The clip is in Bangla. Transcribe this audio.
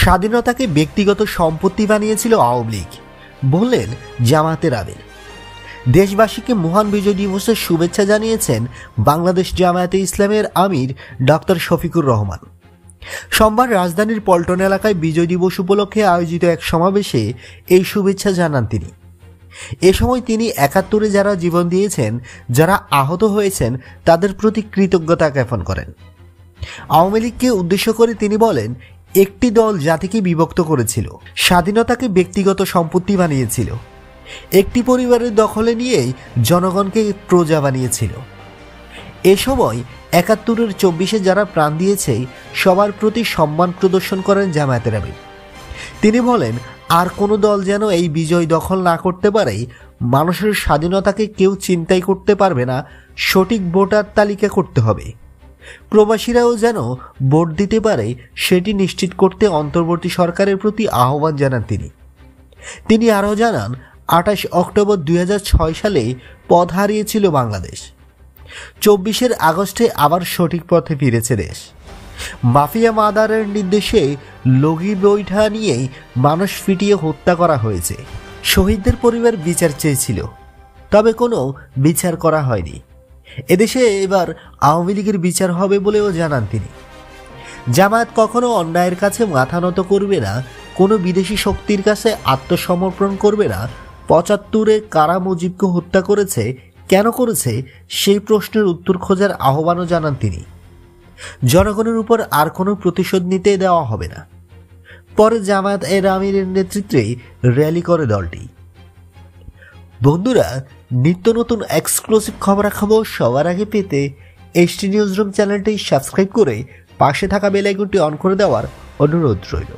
স্বাধীনতাকে ব্যক্তিগত সম্পত্তি বানিয়েছিল আওয়ামী লীগ, বললেন জামায়াতের আমির। দেশবাসীকে মহান বিজয় দিবসের শুভেচ্ছা জানিয়েছেন বাংলাদেশ জামায়াতে ইসলামের আমির ডক্টর শফিকুর রহমান। সোমবার রাজধানীর পল্টন এলাকায় বিজয় দিবস উপলক্ষে আয়োজিত এক সমাবেশে এই শুভেচ্ছা জানান তিনি। এ সময় তিনি ৭১-এ যারা জীবন দিয়েছেন, যারা আহত হয়েছেন, তাদের প্রতি কৃতজ্ঞতা জ্ঞাপন করেন। আওয়ামী লীগকে উদ্দেশ্য করে তিনি বলেন, একটি দল জাতিকে বিভক্ত করেছিল, স্বাধীনতাকে ব্যক্তিগত সম্পত্তি বানিয়েছিল, একটি পরিবারের দখলে নিয়েই জনগণকে প্রজা বানিয়েছিল। এ সময় ৭১-এর ২৪-এ যারা প্রাণ দিয়েছে সবার প্রতি সম্মান প্রদর্শন করেন জামায়াতের আমির। তিনি বলেন, আর কোনো দল যেন এই বিজয় দখল না করতে পারে, মানুষের স্বাধীনতাকে কেউ চিন্তাই করতে পারবে না, সঠিক ভোটার তালিকা করতে হবে। প্রবাসীরাও যেন ভোট দিতে পারে সেটি নিশ্চিত করতে অন্তর্বর্তী সরকারের প্রতি আহ্বান জানান তিনি আরও জানান, ২৮ অক্টোবর ২০০৬ সালে পথ হারিয়েছিল বাংলাদেশ। ২৪ আগস্টে আবার সঠিক পথে ফিরেছে দেশ। মাফিয়া মাদারের নির্দেশে লগি বৈঠা নিয়ে মানুষ ফিটিয়ে হত্যা করা হয়েছে। শহীদদের পরিবার বিচার চেয়েছিল, তবে কোনো বিচার করা হয়নি। এদেশে এবার আওয়ামী লীগের বিচার হবে বলেও জানান তিনি। জামায়াত কখনো অন্যায়ের কাছে মাথা নত করবে না, কোনো বিদেশি শক্তির কাছে আত্মসমর্পণ করবে না। ৭৫-এ কারা মুজিবকে হত্যা করেছে, কেন করেছে, সেই প্রশ্নের উত্তর খোঁজার আহ্বানও জানান তিনি। জনগণের উপর আর কোনো প্রতিশোধ নিতে দেওয়া হবে না। পরে জামায়াত এর আমিরের নেতৃত্বে র্যালি করে দলটি। বন্ধুরা, নিত্য নতুন এক্সক্লুসিভ খবরাখবর সবার আগে পেতে এইচটি নিউজরুম চ্যানেলটি সাবস্ক্রাইব করে পাশে থাকা বেল আইকনটি অন করে দেওয়ার অনুরোধ রইল।